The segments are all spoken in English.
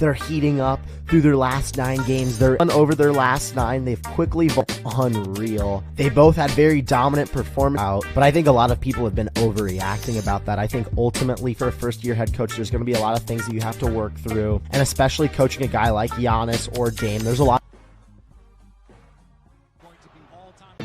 They're heating up through their last 9 games. They're over their last 9. They've quickly unreal. They both had very dominant performance out, but I think a lot of people have been overreacting about that. I think ultimately for a first-year head coach, there's going to be a lot of things that you have to work through, and especially coaching a guy like Giannis or Dame, there's a lot.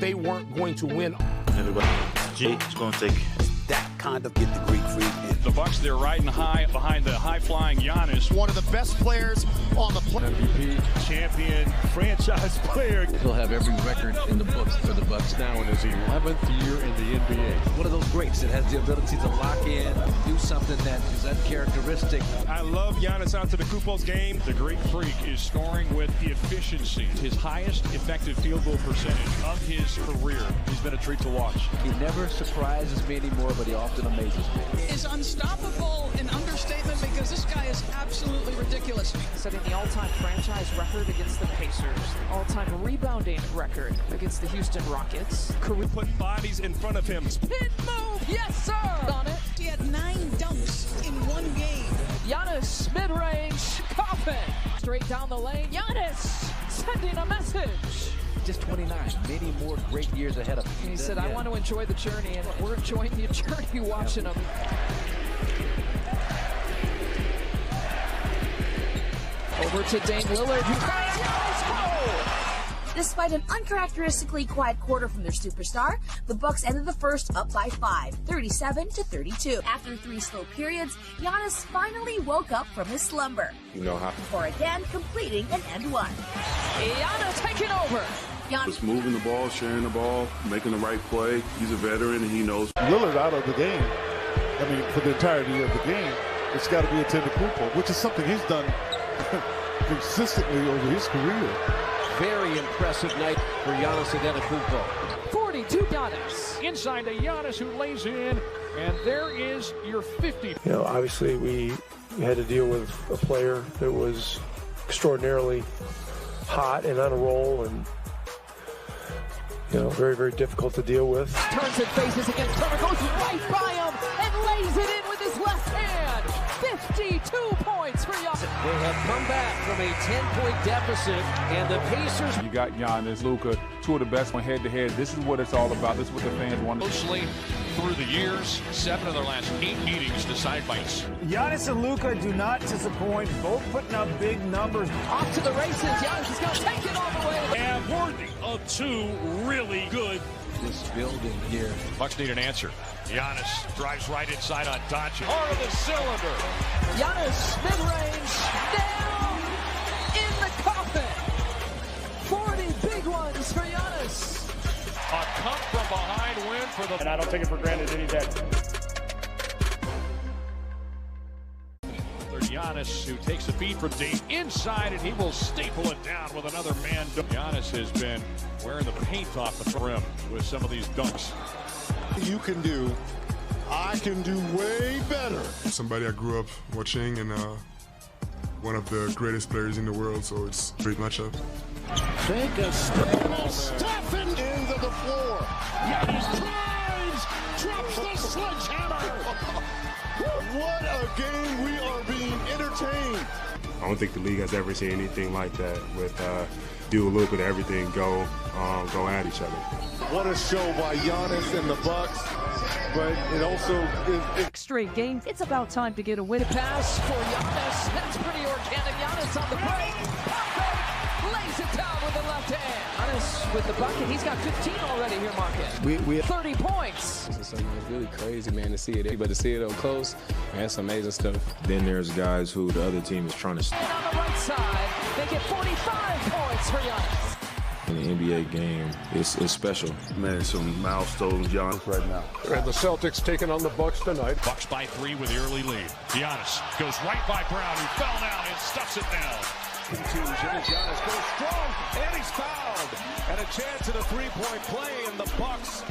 They weren't going to win. Everybody, G is going to take that kind of get the Greek Freak in. The Bucks, they're riding high behind the high-flying Giannis. One of the best players on the planet. MVP, champion, franchise player. He'll have every record in the books for the Bucks now in his 11th year in the NBA. One of those greats that has the ability to lock in, do something that is uncharacteristic. I love Giannis out to the Akumpo's game. The Greek Freak is scoring with the efficiency. His highest effective field goal percentage of his career. He's been a treat to watch. He never surprises me anymore, but he often amazes me. Is unstoppable an understatement because this guy is absolutely ridiculous. Setting the all-time franchise record against the Pacers, all-time rebounding record against the Houston Rockets. Career put bodies in front of him. Spin move, yes sir! On it. He had 9 dunks in 1 game. Giannis, mid-range, coffin. Straight down the lane, Giannis sending a message. Just 29, many more great years ahead of him. He said, I want to enjoy the journey, and we're enjoying the journey watching him. Over to Dame Lillard. Despite an uncharacteristically quiet quarter from their superstar, the Bucks ended the first up by 5, 37-32. After 3 slow periods, Giannis finally woke up from his slumber. Before again completing an end one. Giannis taking over. Just moving the ball, sharing the ball, making the right play. He's a veteran and he knows. Lillard out of the game. I mean, for the entirety of the game, it's got to be a Akumpo, which is something he's done consistently over his career. Very impressive night for Giannis Antetokounmpo. 42 Giannis. Inside to Giannis, who lays in, and there is your 50. You know, obviously we had to deal with a player that was extraordinarily hot and on a roll, and you know, very, very difficult to deal with. Turns and faces against Turner, goes right by him and lays it in with his left hand. 52 points for Giannis. They have come back from a 10-point deficit, and the Pacers. You got Giannis, Luka, 2 of the best one head-to-head. This is what it's all about. This is what the fans want. Mostly through the years, 7 of their last 8 meetings decided by us. Giannis and Luka do not disappoint, both putting up big numbers. Off to the races, Giannis is going to take it all the way. And worthy of 2 really good. This building here. Bucks need an answer. Giannis drives right inside on Doncic. Heart of the cylinder. Giannis, mid-range, down in the coffin. 40 big ones for Giannis. A come-from-behind win for the... And I don't take it for granted any day. Giannis, who takes a feed from Dame inside, and he will staple it down with another man. Giannis has been wearing the paint off the rim with some of these dunks. You can do, I can do way better. Somebody I grew up watching and one of the greatest players in the world, so it's a great matchup. Take a step, Stephen into the floor. Giannis drives, drops the sledgehammer. What a game, we are being entertained. I don't think the league has ever seen anything like that with do a little bit of everything, go at each other. What a show by Giannis and the Bucks, but it also is straight game. It's about time to get a win. Pass for Giannis. That's pretty organic. Giannis on the break. Perfect. Lays it down with the left hand. Giannis with the bucket. He's got 15 already here, Marcus. we 30 points. This is something that's really crazy, man, to see it. But to see it up close, man, that's amazing stuff. Then there's guys who the other team is trying to. And on the right side, they get 45 points for Giannis. In the NBA game, it's special. Man, some milestones, Giannis, right now. And the Celtics taking on the Bucks tonight. Bucks by 3 with the early lead. Giannis goes right by Brown, who fell down and stuffs it down. Contusion as Giannis goes strong, and he's fouled. And a chance at a 3-point play, and the Bucks.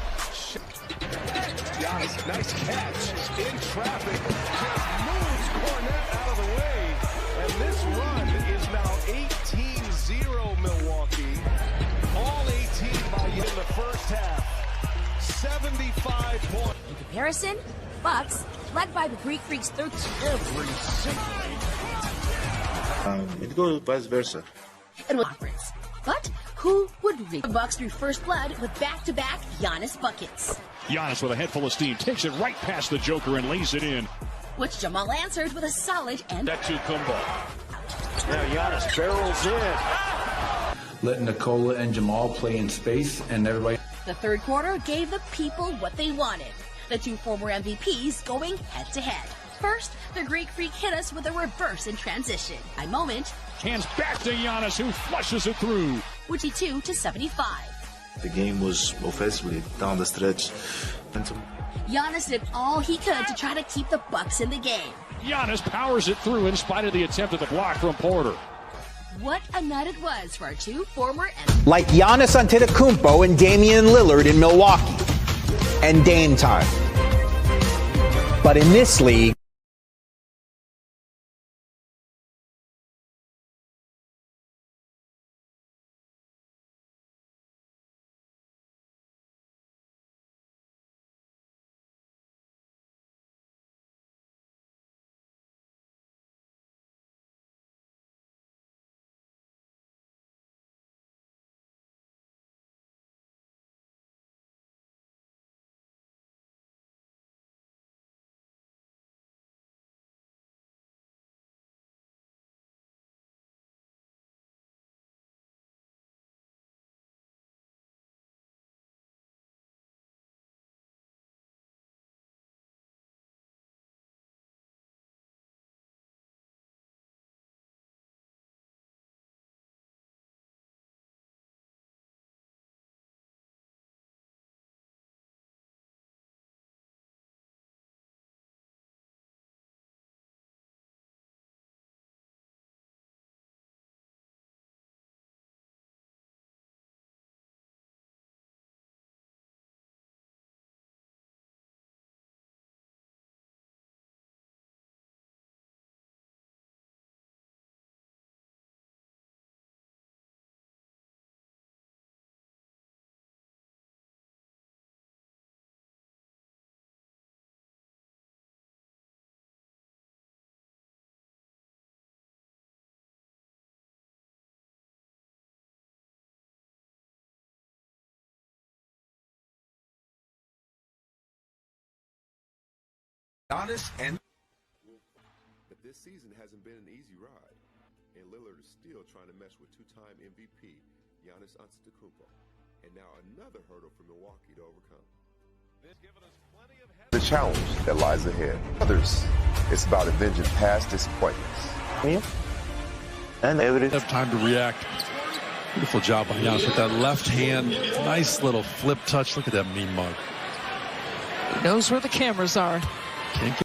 Giannis, nice catch in traffic, just moves Cornette out of the way. And this run is now 18-0 Milwaukee. All 18 by in the first half. 75 points. In comparison, Bucks, led by the Greek Freaks 13. Every single It goes vice versa. And conference. But who would reach the Bucks through first blood with back-to-back Giannis buckets? Giannis with a head full of steam takes it right past the Joker and lays it in. Which Jamal answered with a solid and Akumpo. Now Giannis barrels in. Letting Nikola and Jamal play in space and everybody. The third quarter gave the people what they wanted. The two former MVPs going head-to-head. First, the Greek Freak hit us with a reverse in transition. A moment. Hands back to Giannis, who flushes it through. 42-75. The game was offensively down the stretch. Giannis did all he could to try to keep the Bucks in the game. Giannis powers it through in spite of the attempt at the block from Porter. What a night it was for our two former like Giannis Antetokounmpo and Damian Lillard in Milwaukee. And Dame time. But in this league, Giannis and but this season hasn't been an easy ride, and Lillard is still trying to mesh with two-time MVP Giannis Antetokounmpo, and now another hurdle for Milwaukee to overcome. The challenge that lies ahead. Others, it's about avenging past disappointments. And they would have time to react. Beautiful job by Giannis with that left hand. Nice little flip touch. Look at that mean mug. He knows where the cameras are. Can't get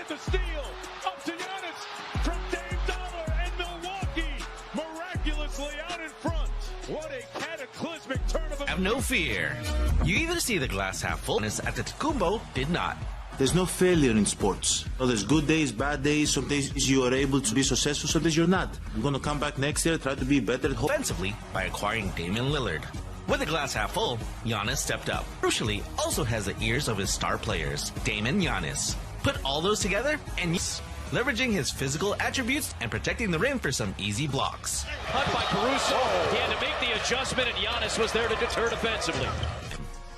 The steal up to Giannis from Dame Dollar and Milwaukee, miraculously out in front. What a cataclysmic turn of Have no fear. You either see the glass half full, as Antetokounmpo did not. There's no failure in sports. There's good days, bad days. Some days you are able to be successful, some days you're not. I'm going to come back next year, try to be better. Offensively, by acquiring Damian Lillard. With the glass half full, Giannis stepped up. Crucially, also has the ears of his star players, Dame and Giannis. Put all those together and leveraging his physical attributes and protecting the rim for some easy blocks. Cut by Caruso. He had to make the adjustment, and Giannis was there to deter defensively.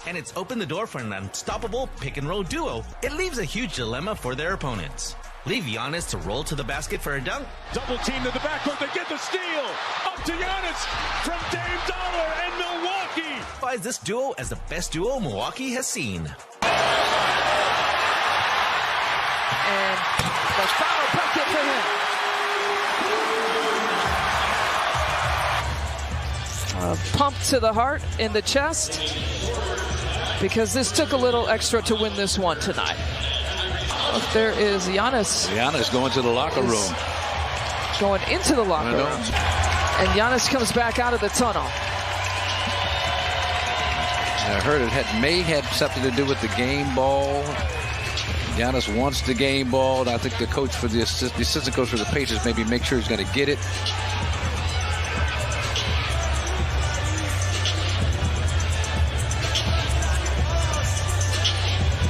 And it's opened the door for an unstoppable pick-and-roll duo. It leaves a huge dilemma for their opponents. Leave Giannis to roll to the basket for a dunk. Double team to the backcourt. They get the steal. Up to Giannis from Dame Dollar and Milwaukee. Identifies this duo as the best duo Milwaukee has seen. And the foul bucket for him. Pump to the heart, in the chest, because this took a little extra to win this one tonight. There is Giannis. Giannis going to the locker room. Going into the locker room. And Giannis comes back out of the tunnel. I heard it may have something to do with the game ball. Giannis wants the game ball. I think the coach for the assistant coach for the Pacers maybe make sure he's going to get it.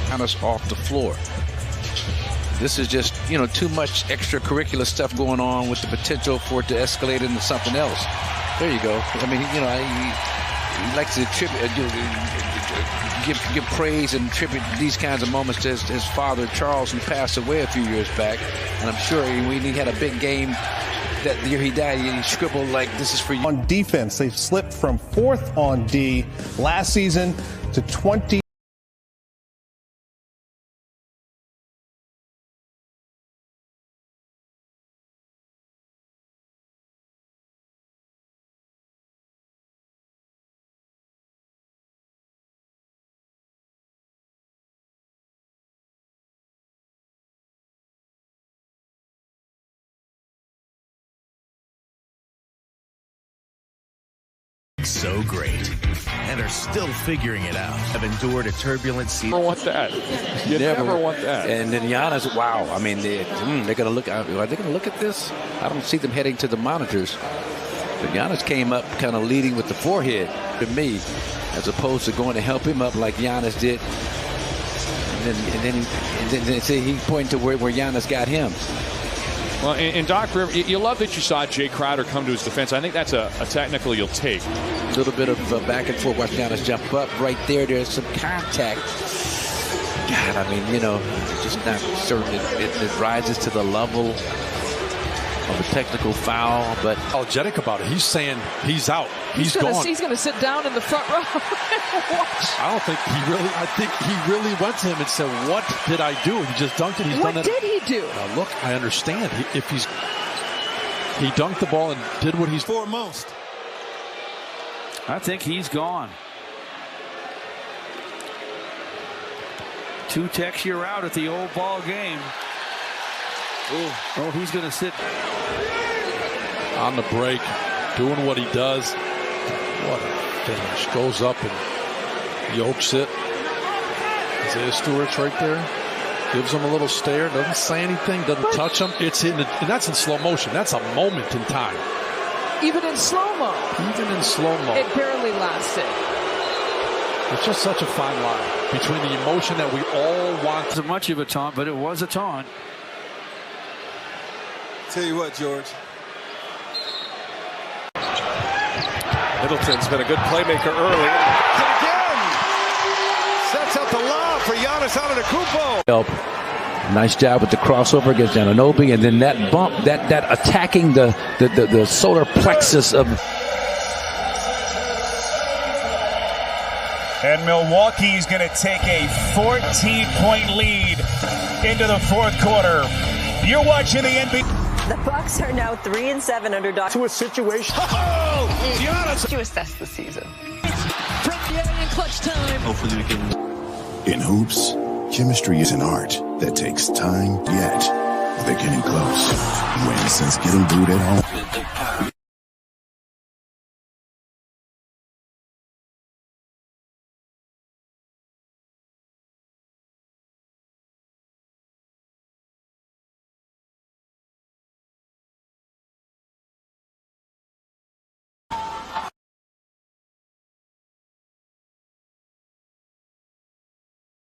Giannis off the floor. This is just, too much extracurricular stuff going on with the potential for it to escalate into something else. There you go. I mean, he likes to give praise and tribute these kinds of moments to his father, Charles, who passed away a few years back. And I'm sure when he had a big game that year he died, he scribbled like, "This is for you." On defense, they've slipped from 4th on D last season to 20. So great, and are still figuring it out. Have endured a turbulent season. Never want that. You never want that. And then Giannis, wow. I mean, they're going to look. Are they going to look at this? I don't see them heading to the monitors. But Giannis came up kind of leading with the forehead to me, as opposed to going to help him up like Giannis did. And then he pointed to where Giannis got him. Well, and Doc Rivers, you love that you saw Jay Crowder come to his defense. I think that's a technical you'll take. A little bit of back and forth. Watch Giannis jump up right there. There's some contact. God, I mean, just not certain it rises to the level of a technical foul, but apologetic about it. He's saying he's out. He's gone. He's going to sit down in the front row. Watch. I don't think I think he really went to him and said, "What did I do?" He just dunked it. What did he do? Now look, I understand. He dunked the ball and did what he's foremost. I think he's gone. 2 techs, you're out at the old ball game. Oh, he's going to sit on the break, doing what he does. What a finish. Goes up and yokes it. Isaiah Stewart's right there. Gives him a little stare. Doesn't say anything. Doesn't touch him. And that's in slow motion. That's a moment in time. Even in slow-mo. Even in slow-mo. It barely lasted. It's just such a fine line between the emotion that we all want. It wasn't much of a taunt, but it was a taunt. Tell you what, George. Middleton's been a good playmaker early. Again! Sets up the lob for Giannis out of the Akumpo. Nice job with the crossover against Anunoby, and then that bump, that attacking the solar plexus of. And Milwaukee's going to take a 14-point lead into the 4th quarter. You're watching the NBA. The Bucks are now 3-7 underdogs to a situation. Oh, Giannis. To assess the season. From the in clutch time. Hopefully we can. In hoops, chemistry is an art that takes time, yet they're getting close. When since getting booed at home.